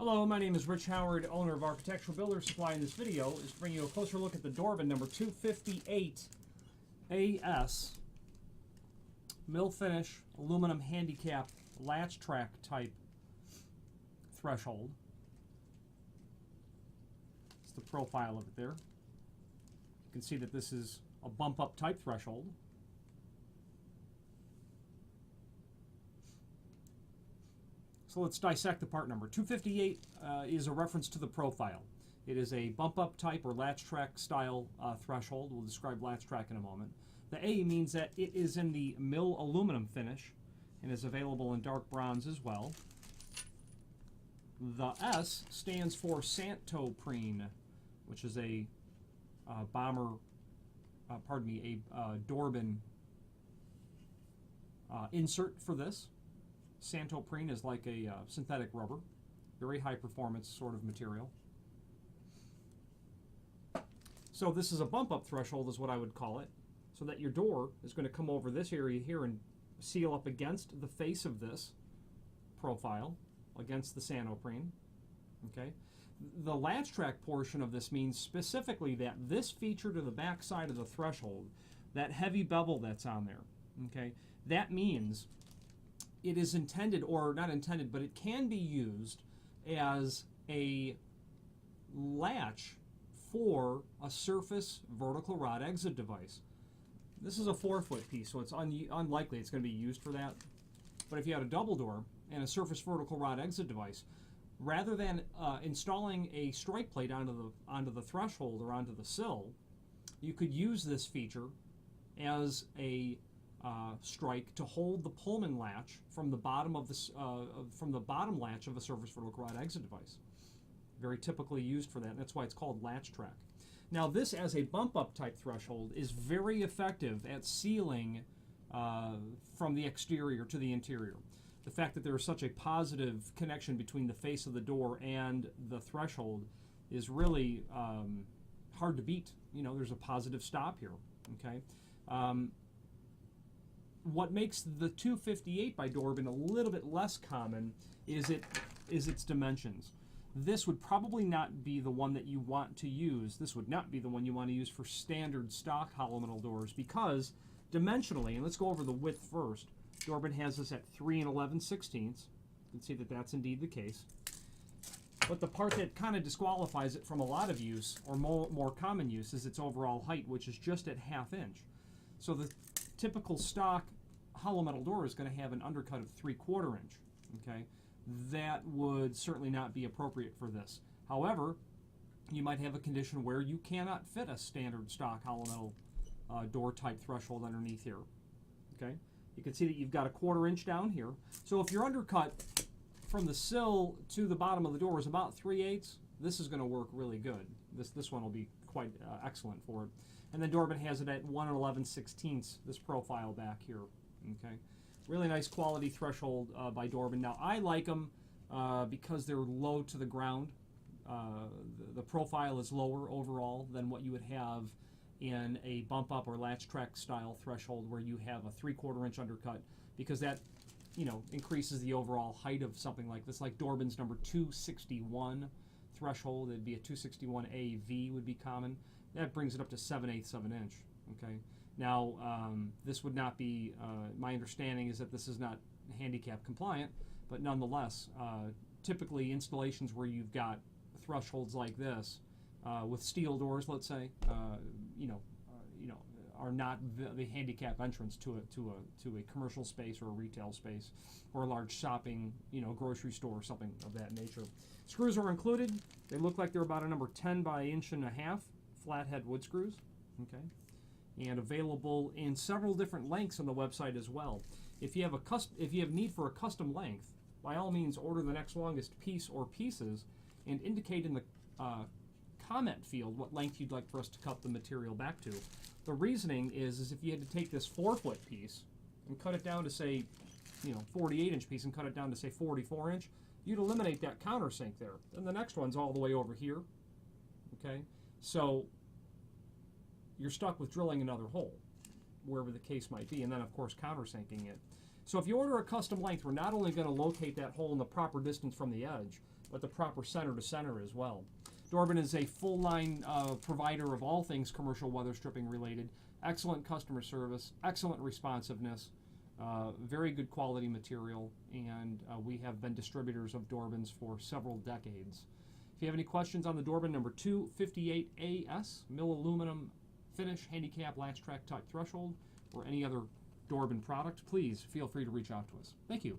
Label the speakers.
Speaker 1: Hello, my name is Rich Howard, owner of Architectural Builder Supply. In this video is to bring you a closer look at the Dorbin number 258AS mill finish aluminum handicap latch track type threshold. It's the profile of it there. You can see that this is a bump up type threshold. So let's dissect the part number. 258 is a reference to the profile. It is a bump-up type or latch track style threshold. We'll describe latch track in a moment. The A means that it is in the mill aluminum finish and is available in dark bronze as well. The S stands for Santoprene, which is a Dorbin insert for this. Santoprene is like a synthetic rubber, very high performance sort of material. So this is a bump up threshold is what I would call it, so that your door is going to come over this area here and seal up against the face of this profile, against the Santoprene. Okay. The latch track portion of this means specifically that this feature to the back side of the threshold, that heavy bevel that's on there, okay, that means it is intended, or not intended, but it can be used as a latch for a surface vertical rod exit device. This is a 4-foot piece, so it's unlikely it's going to be used for that. But if you had a double door and a surface vertical rod exit device, rather than installing a strike plate onto the threshold or onto the sill, you could use this feature as a strike to hold the pullman latch from the bottom of the bottom latch of a surface vertical rod exit device. Very typically used for that, and that's why it's called latch track. Now this, as a bump up type threshold, is very effective at sealing from the exterior to the interior. The fact that there is such a positive connection between the face of the door and the threshold is really hard to beat. You know, there's a positive stop here. Okay. What makes the 258 by Dorbin a little bit less common is its dimensions. This would probably not be the one that you want to use. This would not be the one you want to use for standard stock hollow metal doors, because dimensionally, and let's go over the width first, Dorbin has this at 3 11/16. You can see that that's indeed the case. But the part that kind of disqualifies it from a lot of use, or more common use, is its overall height, which is just at 1/2 inch. So the typical stock hollow metal door is going to have an undercut of 3/4 inch. Okay, that would certainly not be appropriate for this. However, you might have a condition where you cannot fit a standard stock hollow metal door type threshold underneath here. Okay, you can see that you've got a 1/4 inch down here. So if your undercut from the sill to the bottom of the door is about 3/8, this is going to work really good. This one will be quite excellent for it. And then Dorbin has it at 1 11/16, this profile back here. Okay, really nice quality threshold by Dorbin. Now I like them because they're low to the ground. The profile is lower overall than what you would have in a bump up or latch track style threshold, where you have a 3/4 inch undercut, because that, you know, increases the overall height of something like this. Like Dorbin's number 261 threshold, it'd be a 261 AV would be common. That brings it up to 7/8 of an inch. Okay. Now, this would not be, my understanding is that this is not handicap compliant, but nonetheless, typically installations where you've got thresholds like this, with steel doors, let's say, are not the handicap entrance to a commercial space or a retail space or a large shopping, grocery store or something of that nature. Screws are included. They look like they're about a number 10 by 1.5 inch flathead wood screws. Okay. And available in several different lengths on the website as well. If you have need for a custom length, by all means order the next longest piece or pieces, and indicate in the comment field what length you'd like for us to cut the material back to. The reasoning is if you had to take this 4-foot piece and cut it down to, say, 48-inch piece and cut it down to, say, 44-inch, you'd eliminate that countersink there. Then the next one's all the way over here. Okay, so you're stuck with drilling another hole, wherever the case might be, and then of course countersinking it. So if you order a custom length, we're not only going to locate that hole in the proper distance from the edge, but the proper center to center as well. Dorbin is a full line provider of all things commercial weather stripping related. Excellent customer service, excellent responsiveness, very good quality material, and we have been distributors of Dorbins for several decades. If you have any questions on the Dorbin number 258AS, mill aluminum finish, handicap, latchtrack, type threshold, or any other Dorbin product, please feel free to reach out to us. Thank you.